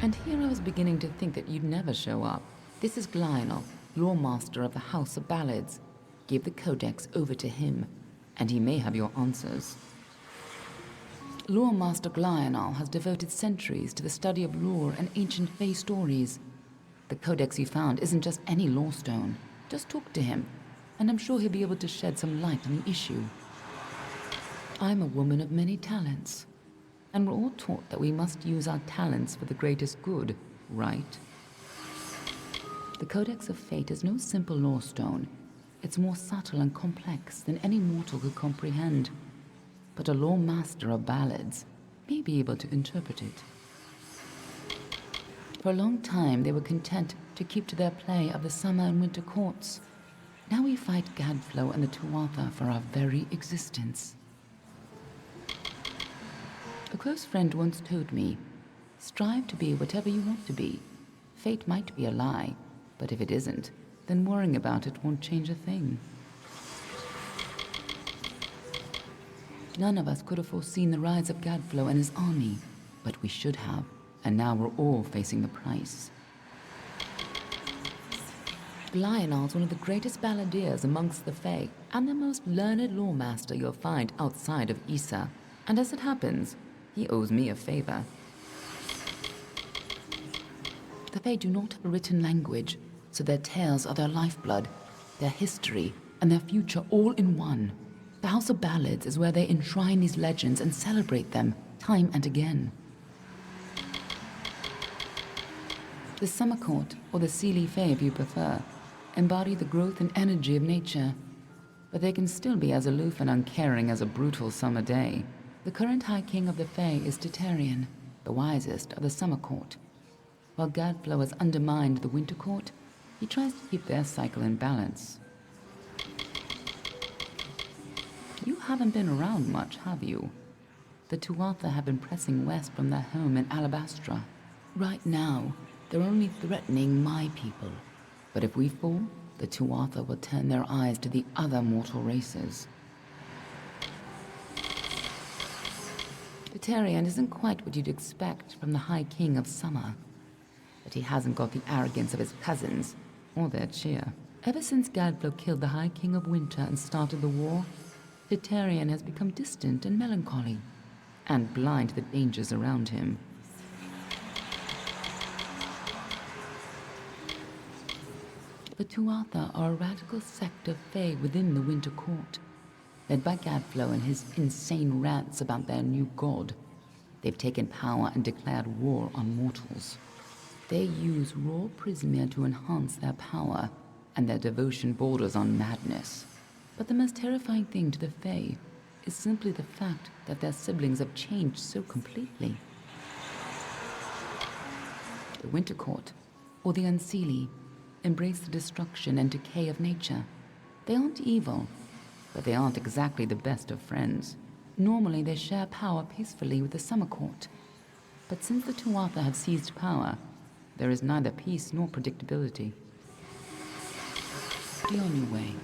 And here I was beginning to think that you'd never show up. This is Lionel, Lore Master of the House of Ballads. Give the Codex over to him, and he may have your answers. Lore Master Lionel has devoted centuries to the study of lore and ancient Fae stories. The Codex you found isn't just any lore stone. Just talk to him, and I'm sure he'll be able to shed some light on the issue. I'm a woman of many talents, and we're all taught that we must use our talents for the greatest good, right? The Codex of Fate is no simple lore stone. It's more subtle and complex than any mortal could comprehend. But a lore master of ballads may be able to interpret it. For a long time, they were content to keep to their play of the summer and winter courts. Now we fight Gadflow and the Tuatha for our very existence. A close friend once told me, strive to be whatever you want to be. Fate might be a lie, but if it isn't, then worrying about it won't change a thing. None of us could have foreseen the rise of Gadflow and his army, but we should have, and now we're all facing the price. Lionel's one of the greatest balladeers amongst the Fae, and the most learned lore master you'll find outside of Issa. And as it happens, he owes me a favor. The Fae do not have a written language, so their tales are their lifeblood, their history, and their future all in one. The House of Ballads is where they enshrine these legends and celebrate them time and again. The Summer Court, or the Seelie Fae if you prefer, embody the growth and energy of nature, but they can still be as aloof and uncaring as a brutal summer day. The current High King of the Fae is Titarian, the wisest of the Summer Court. While Gadflow has undermined the Winter Court, he tries to keep their cycle in balance. You haven't been around much, have you? The Tuatha have been pressing west from their home in Alabastra. Right now, they're only threatening my people. But if we fall, the Tuatha will turn their eyes to the other mortal races. Titarian isn't quite what you'd expect from the High King of Summer, but he hasn't got the arrogance of his cousins, or their cheer. Ever since Gadflow killed the High King of Winter and started the war, Titarian has become distant and melancholy, and blind to the dangers around him. The Tuatha are a radical sect of Fae within the Winter Court, led by Gadflow and his insane rants about their new god. They've taken power and declared war on mortals. They use raw prismia to enhance their power, and their devotion borders on madness. But the most terrifying thing to the Fae is simply the fact that their siblings have changed so completely. The Winter Court, or the Unseelie, embrace the destruction and decay of nature. They aren't evil, but they aren't exactly the best of friends. Normally they share power peacefully with the Summer Court. But since the Tuatha have seized power, there is neither peace nor predictability. Be on your way.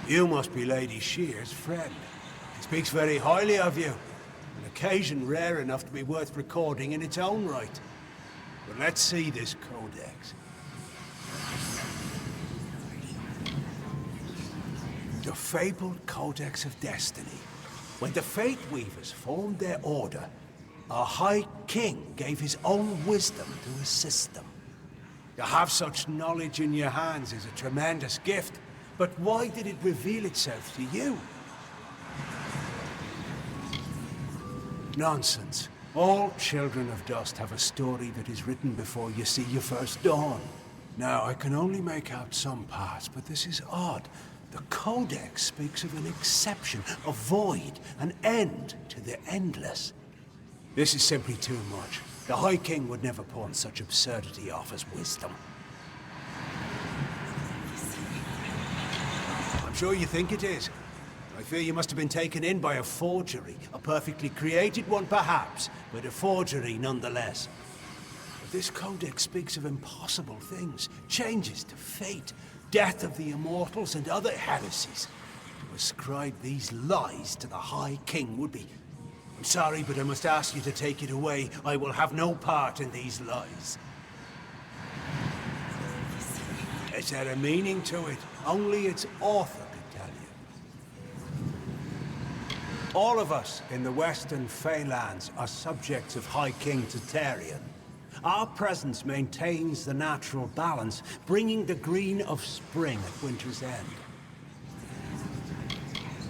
You must be Lady Shear's friend. She speaks very highly of you. An occasion rare enough to be worth recording in its own right. But let's see this codex. The fabled Codex of Destiny. When the Fate Weavers formed their order, our High King gave his own wisdom to assist them. To have such knowledge in your hands is a tremendous gift, but why did it reveal itself to you? Nonsense. All children of dust have a story that is written before you see your first dawn. Now, I can only make out some parts, but this is odd. The Codex speaks of an exception, a void, an end to the endless. This is simply too much. The High King would never pawn such absurdity off as wisdom. I'm sure you think it is. I fear you must have been taken in by a forgery. A perfectly created one, perhaps, but a forgery nonetheless. But this codex speaks of impossible things, changes to fate, death of the immortals, and other heresies. to ascribe these lies to the High King would be... I'm sorry, but I must ask you to take it away. I will have no part in these lies. Is there a meaning to it? Only its author could tell you. All of us in the Western Feylands are subjects of High King Tatarian. Our presence maintains the natural balance, bringing the green of spring at winter's end.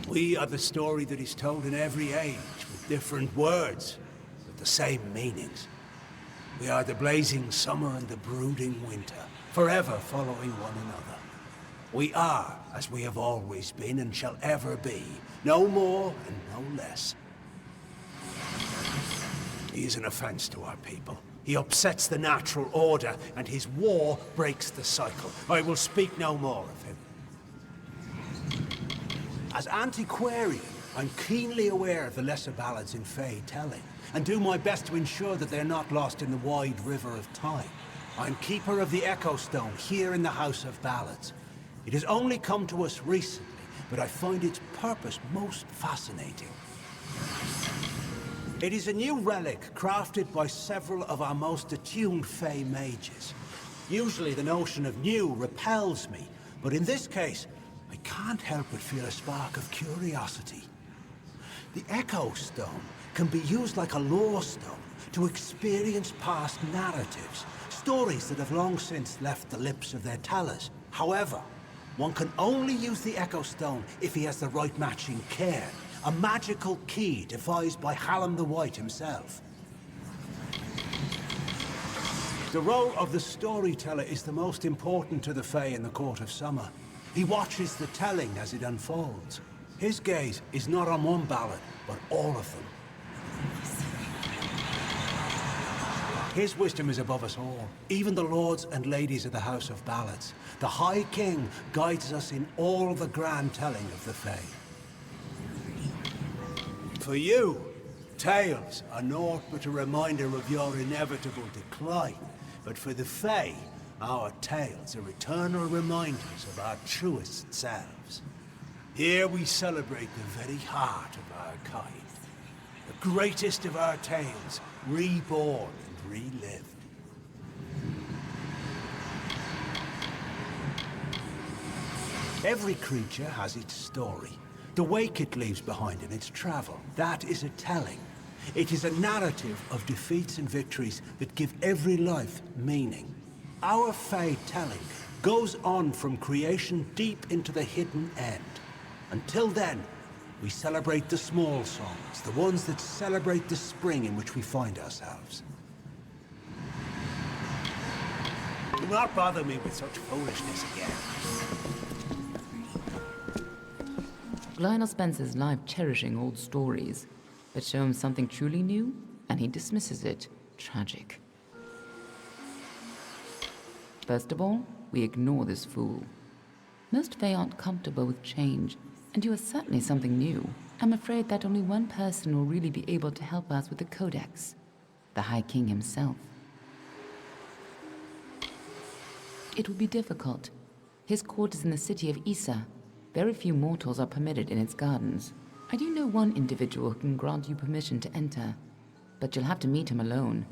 We are the story that is told in every age, with different words, but the same meanings. We are the blazing summer and the brooding winter, forever following one another. We are, as we have always been and shall ever be, no more and no less. He is an offense to our people. He upsets the natural order, and his war breaks the cycle. I will speak no more of him. As antiquarian, I'm keenly aware of the lesser ballads in Fey telling, and do my best to ensure that they're not lost in the wide river of time. I'm keeper of the Echo Stone here in the House of Ballads. It has only come to us recently, but I find its purpose most fascinating. It is a new relic crafted by several of our most attuned Fey mages. Usually the notion of new repels me, but in this case, I can't help but feel a spark of curiosity. The Echo Stone can be used like a lore stone to experience past narratives, stories that have long since left the lips of their tellers. However, one can only use the Echo Stone if he has the right matching cairn, a magical key devised by Hallam the White himself. The role of the storyteller is the most important to the Fae in the Court of Summer. He watches the telling as it unfolds. His gaze is not on one ballad, but all of them. His wisdom is above us all, even the lords and ladies of the House of Ballads. The High King guides us in all the grand telling of the Fae. For you, tales are naught but a reminder of your inevitable decline. But for the Fae, our tales are eternal reminders of our truest selves. Here we celebrate the very heart of our kind. The greatest of our tales, reborn and relived. Every creature has its story. The wake it leaves behind in its travel, that is a telling. It is a narrative of defeats and victories that give every life meaning. Our Fae telling goes on from creation deep into the hidden end. Until then, we celebrate the small songs, the ones that celebrate the spring in which we find ourselves. Do not bother me with such foolishness again. Lionel spends his life cherishing old stories, but show him something truly new, and he dismisses it. Tragic. First of all, we ignore this fool. Most Fae aren't comfortable with change, and you are certainly something new. I'm afraid that only one person will really be able to help us with the Codex, the High King himself. It will be difficult. His court is in the city of Issa. Very few mortals are permitted in its gardens. I do know one individual who can grant you permission to enter, but you'll have to meet him alone.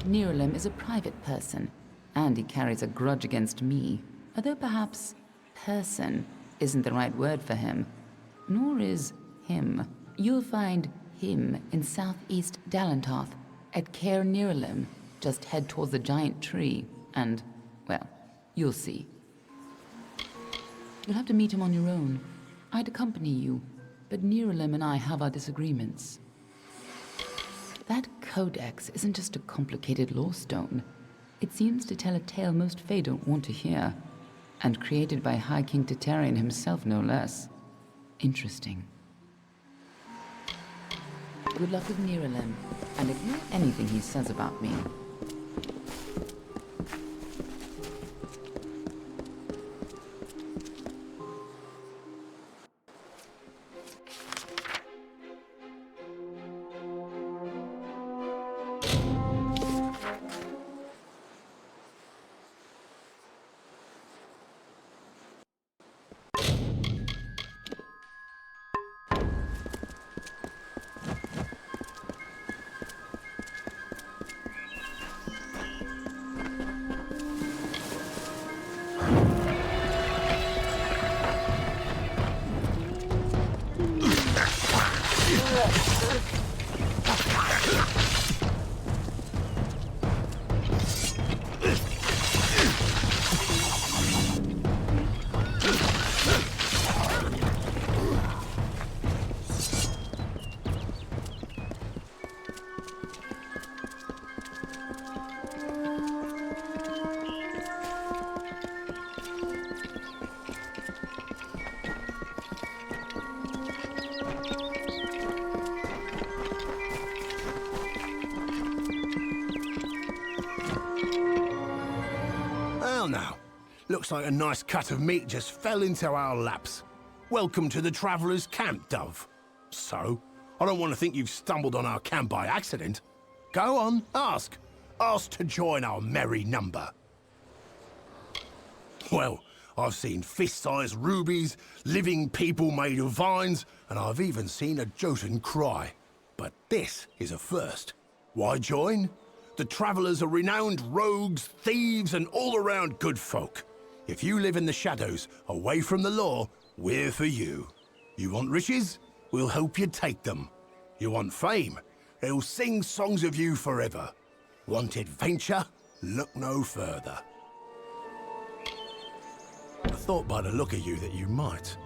Niralim is a private person, and he carries a grudge against me, although perhaps person isn't the right word for him, nor is him. You'll find him in southeast Dalantoth, at Caer Niralim. Just head towards the giant tree, and, well, you'll see. You'll have to meet him on your own. I'd accompany you, but Niralim and I have our disagreements. That codex isn't just a complicated lore stone. It seems to tell a tale most Fae don't want to hear, and created by High King Tatarian himself, no less. Interesting. Good luck with Niralim, and ignore anything he says about me. Well now, looks like a nice cut of meat just fell into our laps. Welcome to the Traveller's Camp, Dove. So, I don't want to think you've stumbled on our camp by accident. Go on, ask. Ask to join our merry number. Well, I've seen fist-sized rubies, living people made of vines, and I've even seen a Jotun cry. But this is a first. Why join? The Travellers are renowned rogues, thieves, and all-around good folk. If you live in the shadows, away from the law, we're for you. You want riches? We'll help you take them. You want fame? They'll sing songs of you forever. Want adventure? Look no further. I thought by the look of you that you might.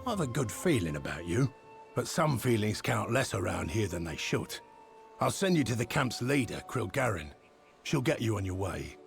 I have a good feeling about you, but some feelings count less around here than they should. I'll send you to the camp's leader, Krilgarin. She'll get you on your way.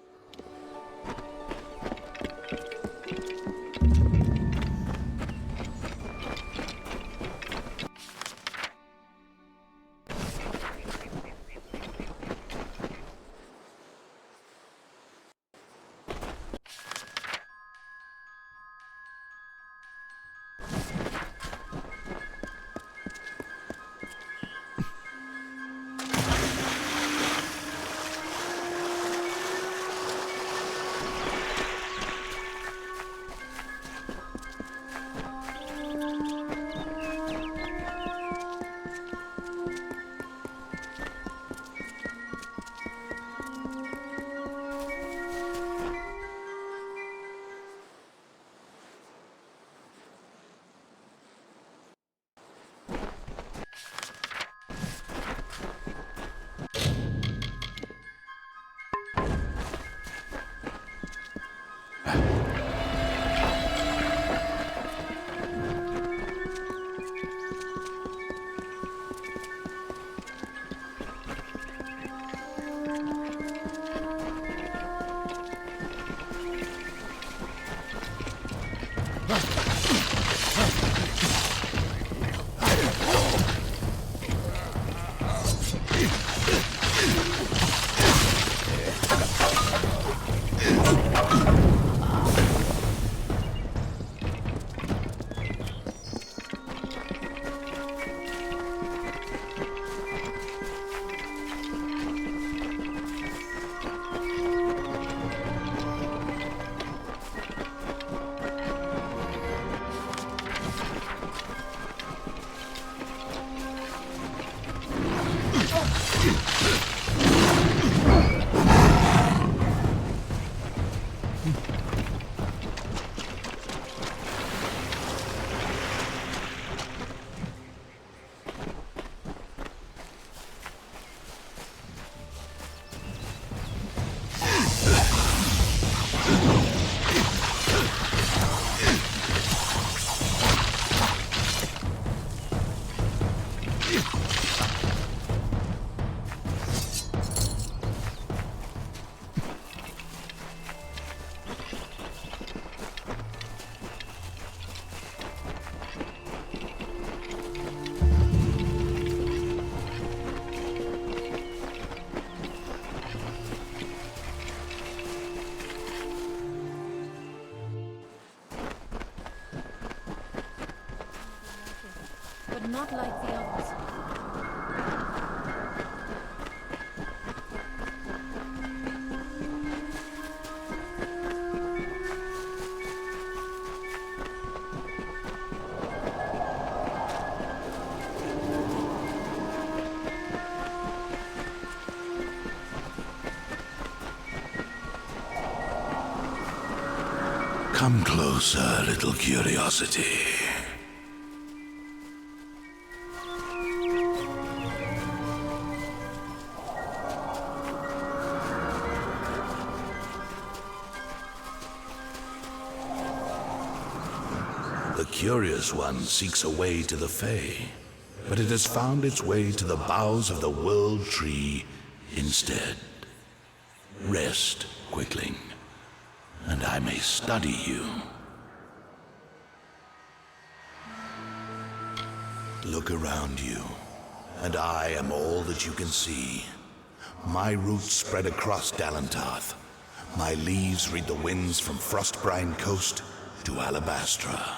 But not like the others. Come closer, little curiosity. The curious one seeks a way to the Fae, but it has found its way to the boughs of the World Tree instead. Rest, Quickling, and I may study you. Look around you, and I am all that you can see. My roots spread across Dalantarth. My leaves read the winds from Frostbrine Coast to Alabastra.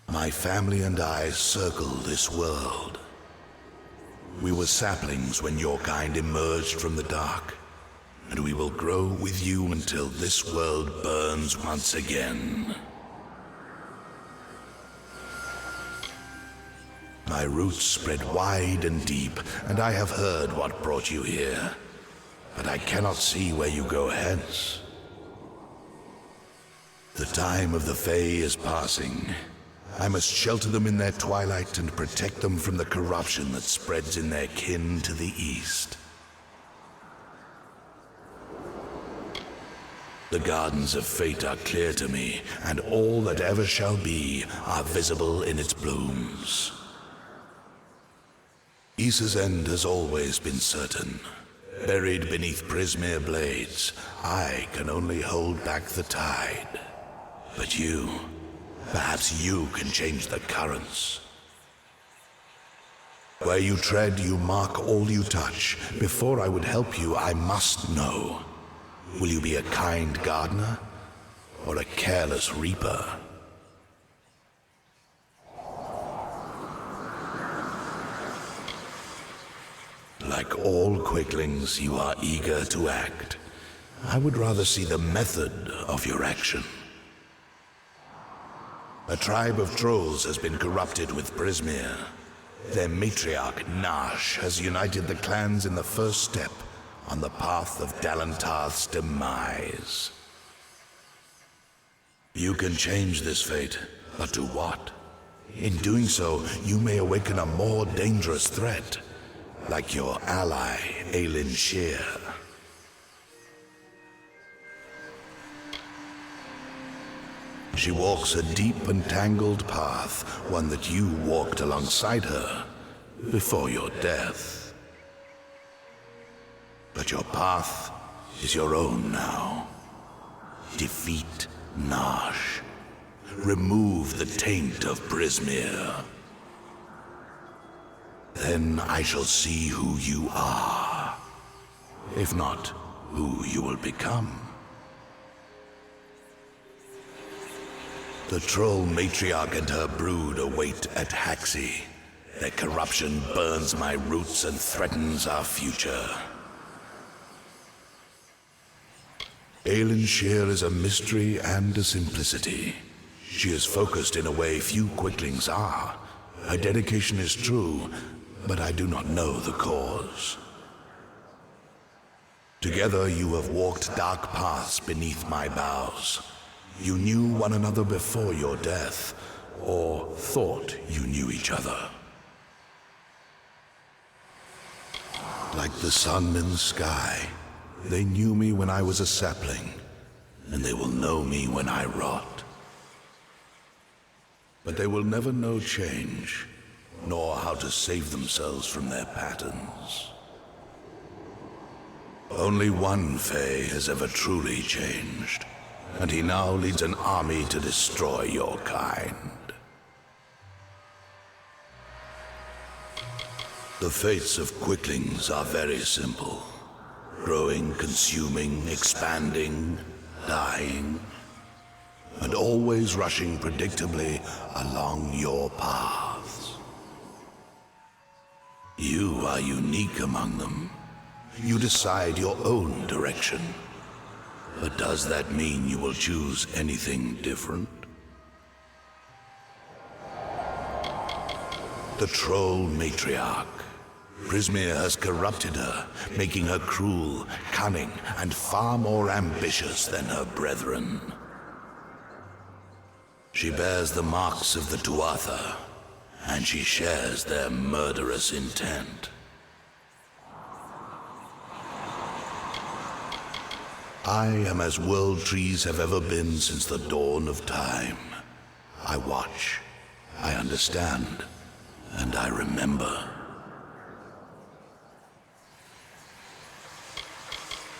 My family and I circle this world. We were saplings when your kind emerged from the dark, and we will grow with you until this world burns once again. My roots spread wide and deep, and I have heard what brought you here, but I cannot see where you go hence. The time of the Fae is passing. I must shelter them in their twilight and protect them from the corruption that spreads in their kin to the east. The gardens of fate are clear to me, and all that ever shall be are visible in its blooms. Issa's end has always been certain. Buried beneath Prismere blades, I can only hold back the tide. But you, perhaps you can change the currents. Where you tread, you mark all you touch. Before I would help you, I must know. Will you be a kind gardener or a careless reaper? Like all quicklings, you are eager to act. I would rather see the method of your action. A tribe of trolls has been corrupted with Prismere. Their matriarch, Nash, has united the clans in the first step on the path of Dalantarth's demise. You can change this fate, but to what? In doing so, you may awaken a more dangerous threat, like your ally, Aelin Shear. She walks a deep and tangled path, one that you walked alongside her before your death. But your path is your own now. Defeat Nash. Remove the taint of Prismere. Then I shall see who you are. If not, who you will become. The troll matriarch and her brood await at Haxi. Their corruption burns my roots and threatens our future. Aelin Shear is a mystery and a simplicity. She is focused in a way few quicklings are. Her dedication is true, but I do not know the cause. Together you have walked dark paths beneath my boughs. You knew one another before your death, or thought you knew each other. Like the sun in the sky, they knew me when I was a sapling, and they will know me when I rot. But they will never know change, nor how to save themselves from their patterns. Only one Fae has ever truly changed, and he now leads an army to destroy your kind. The fates of quicklings are very simple. Growing, consuming, expanding, dying, and always rushing predictably along your paths. You are unique among them. You decide your own direction. But does that mean you will choose anything different? The troll matriarch. Prismere has corrupted her, making her cruel, cunning, and far more ambitious than her brethren. She bears the marks of the Tuatha, and she shares their murderous intent. I am as world trees have ever been since the dawn of time. I watch, I understand, and I remember.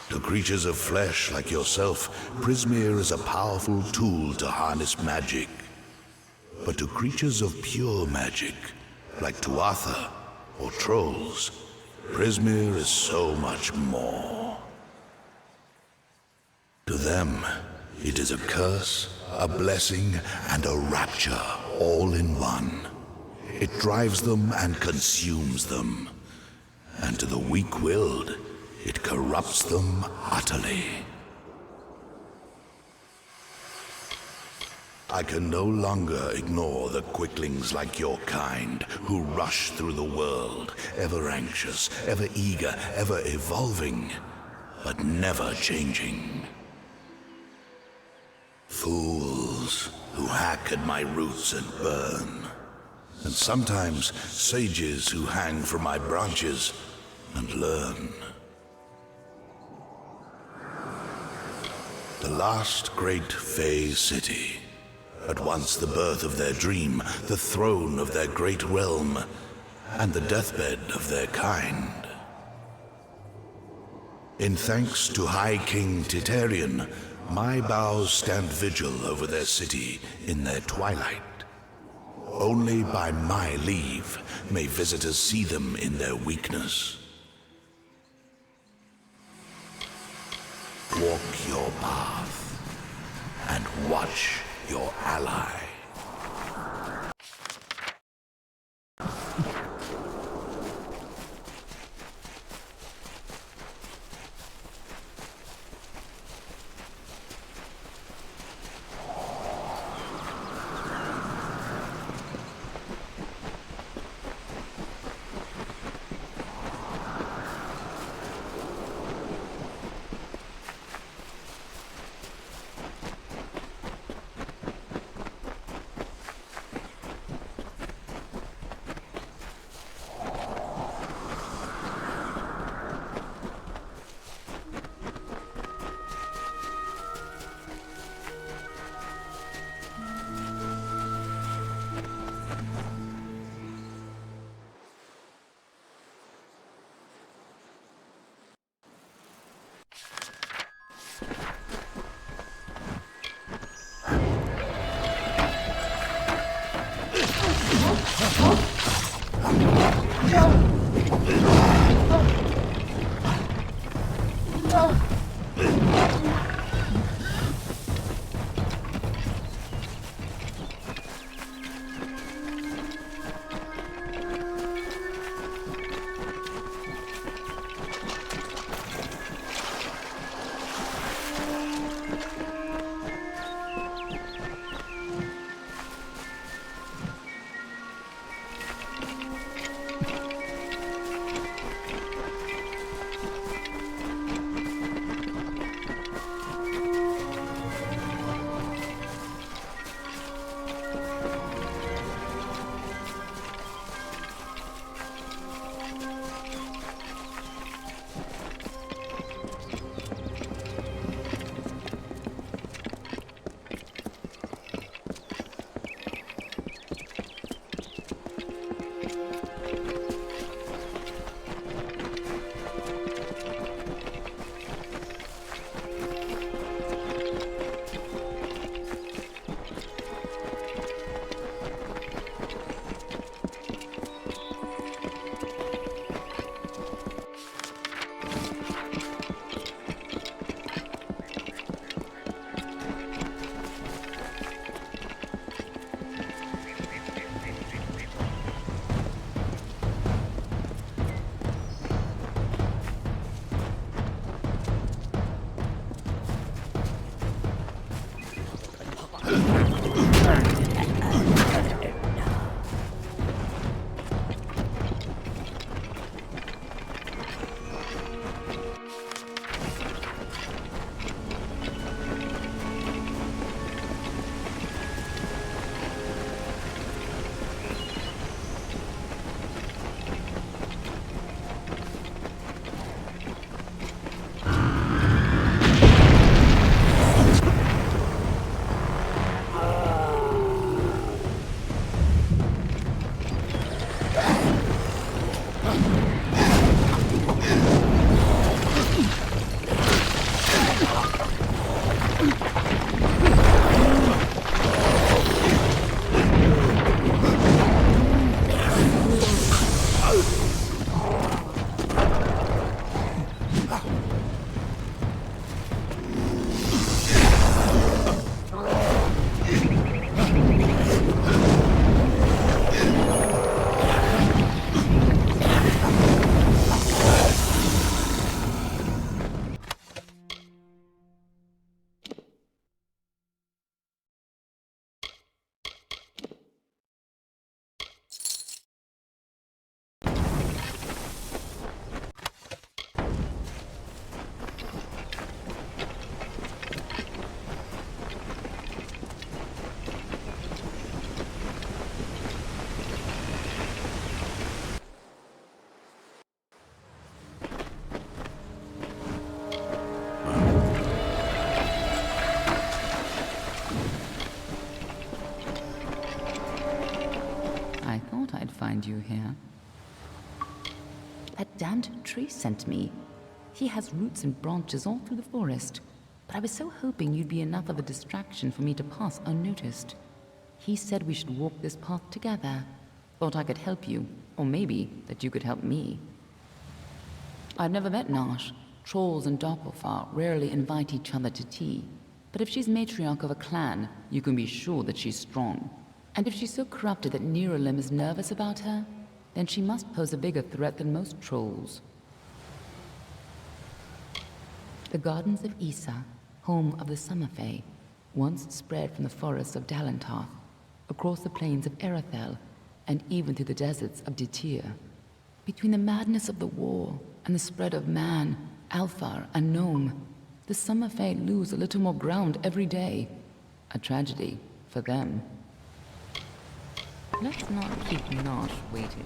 To creatures of flesh like yourself, Prismere is a powerful tool to harness magic. But to creatures of pure magic, like Tuatha or trolls, Prismere is so much more. them, it is a curse, a blessing, and a rapture all in one. It drives them and consumes them. And to the weak-willed, it corrupts them utterly. I can no longer ignore the quicklings like your kind who rush through the world, ever anxious, ever eager, ever evolving, but never changing. Fools who hack at my roots and burn, and sometimes sages who hang from my branches and learn. The last great Fey city, at once the birth of their dream, the throne of their great realm, and the deathbed of their kind. In thanks to High King Titarian, my boughs stand vigil over their city in their twilight. Only by my leave may visitors see them in their weakness. Walk your path and watch your ally. damned tree sent me. He has roots and branches all through the forest, but I was so hoping you'd be enough of a distraction for me to pass unnoticed. He said we should walk this path together. Thought I could help you, or maybe that you could help me. I've never met Nash. Trolls and Doppelfar rarely invite each other to tea. But if she's matriarch of a clan, you can be sure that she's strong. And if she's so corrupted that Nerolim is nervous about her, then she must pose a bigger threat than most trolls. The Gardens of Issa, home of the Summer Fae, once spread from the forests of Dalantarth, across the plains of Erethel, and even through the deserts of Ditir. Between the madness of the war and the spread of man, Alfar, and Gnome, the Summer Fae lose a little more ground every day. A tragedy for them. Let's not keep Nosh waiting.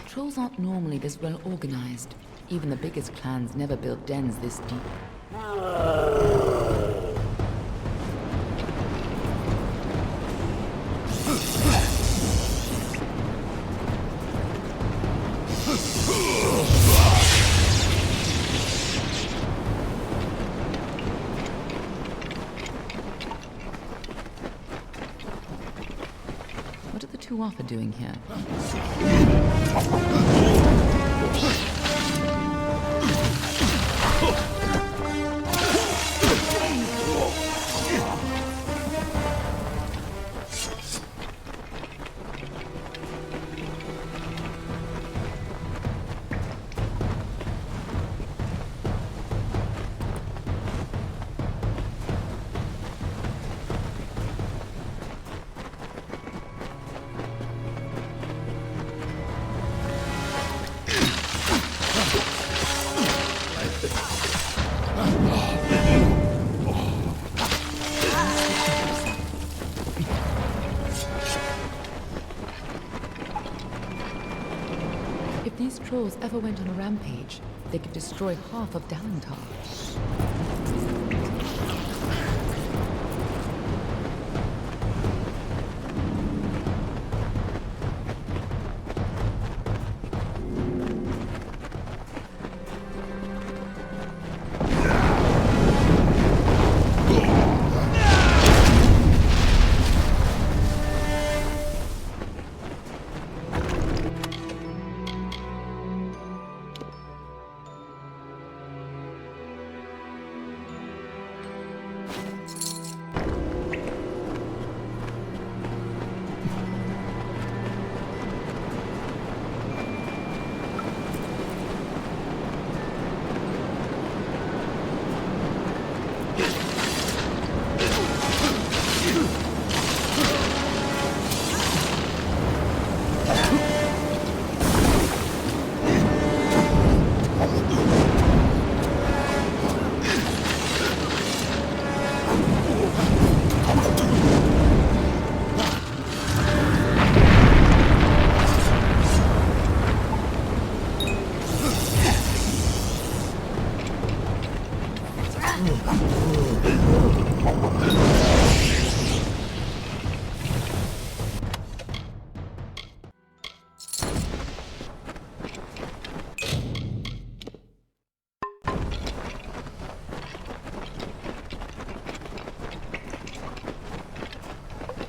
Trolls aren't normally this well organized. Even the biggest clans never built dens this deep. What are the two Arthur doing here? If these trolls ever went on a rampage, they could destroy half of Dalantarth.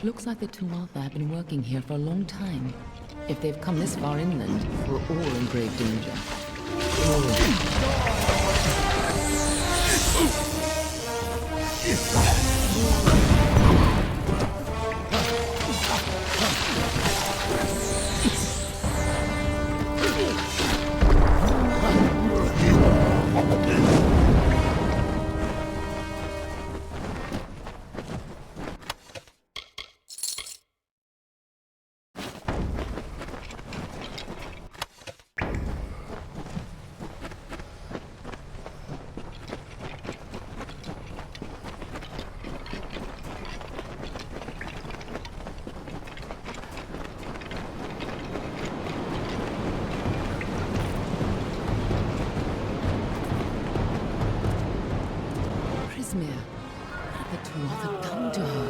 Looks like the Tuatha have been working here for a long time. If they've come this far inland, we're all in grave danger. Prismir, what have the Tuatha done to her?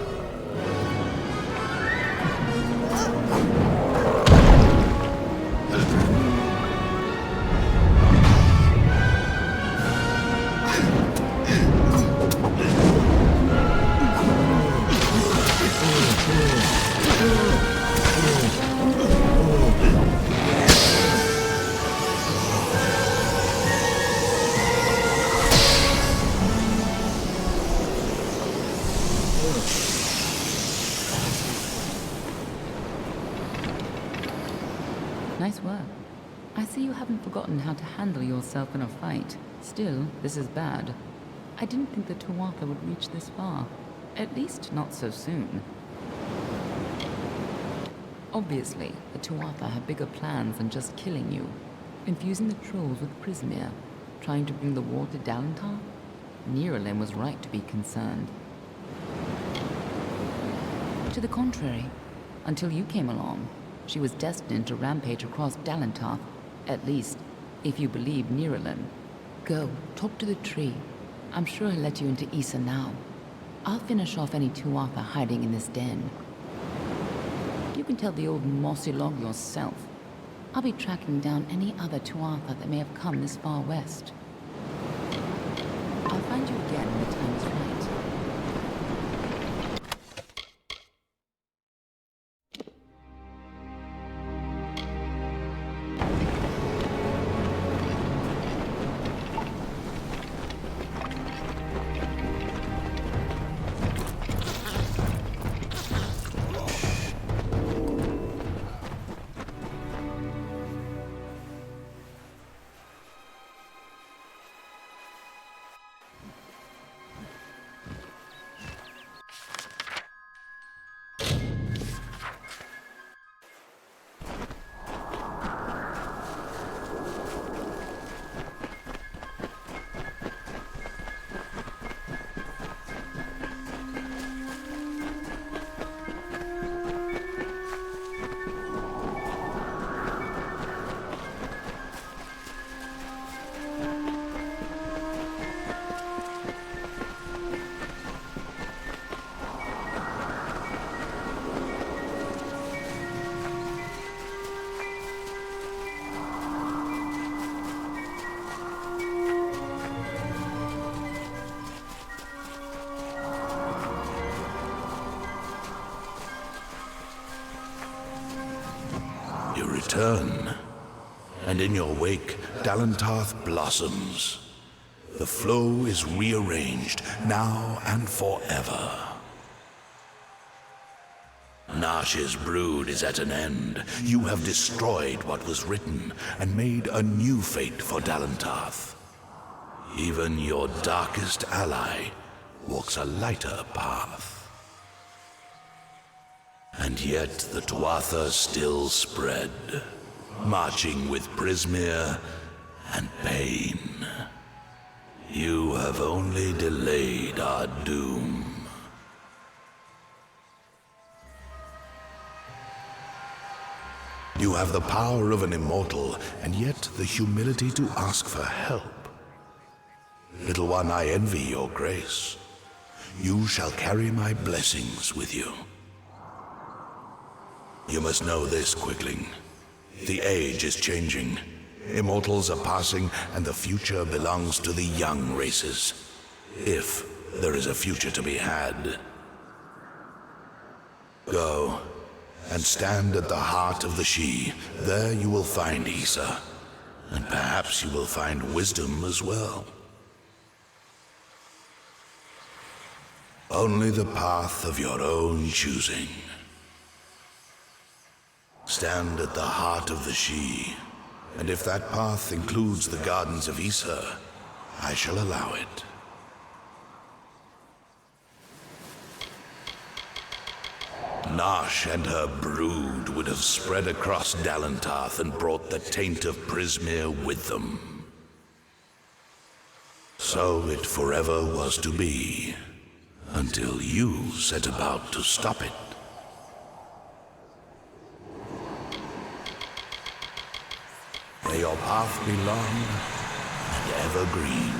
haven't forgotten how to handle yourself in a fight. Still, this is bad. I didn't think the Tuatha would reach this far. At least not so soon. Obviously, the Tuatha have bigger plans than just killing you. Infusing the trolls with Prismir, trying to bring the war to Dalantar? Nirelem was right to be concerned. To the contrary, until you came along, she was destined to rampage across Dalantar, at least, if you believe Nirelem. Go, talk to the tree. I'm sure he'll let you into Issa now. I'll finish off any Tuatha hiding in this den. You can tell the old mossy log yourself. I'll be tracking down any other Tuatha that may have come this far west. I'll find you again when the time is right. You return, and in your wake, Dalantarth blossoms. The flow is rearranged, now and forever. Nash's brood is at an end. You have destroyed what was written, and made a new fate for Dalantarth. Even your darkest ally walks a lighter path. And yet the Tuatha still spread, marching with Prismir and pain. You have only delayed our doom. You have the power of an immortal, and yet the humility to ask for help. Little one, I envy your grace. You shall carry my blessings with you. You must know this, Quickling. The age is changing. Immortals are passing, and the future belongs to the young races. If there is a future to be had. Go, and stand at the heart of the She. There you will find Issa, and perhaps you will find wisdom as well. Only the path of your own choosing. Stand at the heart of the She, and if that path includes the gardens of Issa, I shall allow it. Nash and her brood would have spread across Dalantarth and brought the taint of Prismir with them. So it forever was to be, until you set about to stop it. May your path be long and evergreen.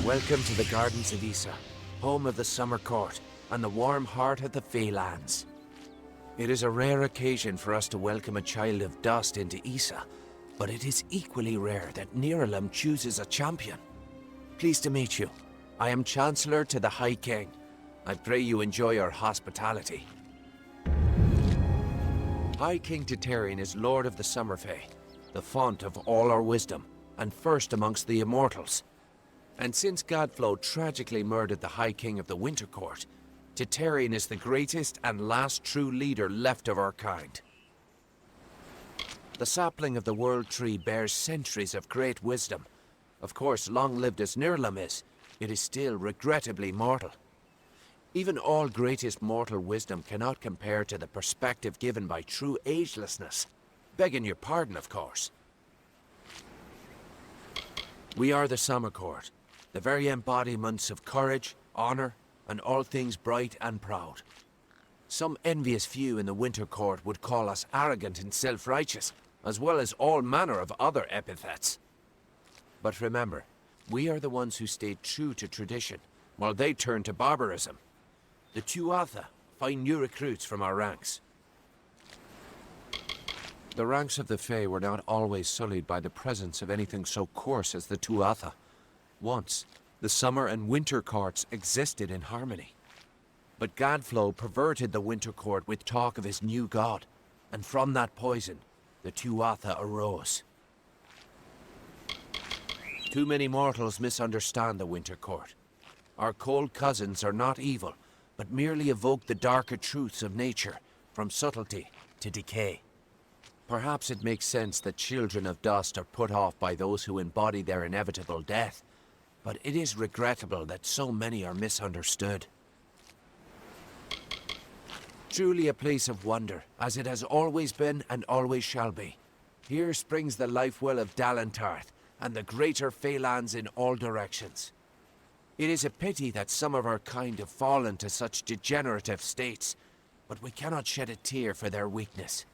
Welcome to the Gardens of Issa, home of the Summer Court, and the warm heart of the Feylands. It is a rare occasion for us to welcome a child of dust into Issa, but it is equally rare that Niralim chooses a champion. Pleased to meet you. I am Chancellor to the High King. I pray you enjoy our hospitality. High King Titarian is Lord of the Summer Fae, the font of all our wisdom, and first amongst the immortals. And since Godflow tragically murdered the High King of the Winter Court, Titarian is the greatest and last true leader left of our kind. The sapling of the World Tree bears centuries of great wisdom. Of course, long-lived as Nirlam is, it is still regrettably mortal. Even all greatest mortal wisdom cannot compare to the perspective given by true agelessness. Begging your pardon, of course. We are the Summer Court, the very embodiments of courage, honor, and all things bright and proud. Some envious few in the Winter Court would call us arrogant and self-righteous, as well as all manner of other epithets. But remember, we are the ones who stayed true to tradition, while they turned to barbarism. The Tuatha find new recruits from our ranks. The ranks of the Fae were not always sullied by the presence of anything so coarse as the Tuatha. Once, the Summer and Winter Courts existed in harmony. But Godflow perverted the Winter Court with talk of his new god, and from that poison, the Tuatha arose. Too many mortals misunderstand the Winter Court. Our cold cousins are not evil, but merely evoke the darker truths of nature, from subtlety to decay. Perhaps it makes sense that children of dust are put off by those who embody their inevitable death, but it is regrettable that so many are misunderstood. truly a place of wonder, as it has always been and always shall be. Here springs the life well of Dalentarth, and the greater Phalanx in all directions. It is a pity that some of our kind have fallen to such degenerative states, but we cannot shed a tear for their weakness.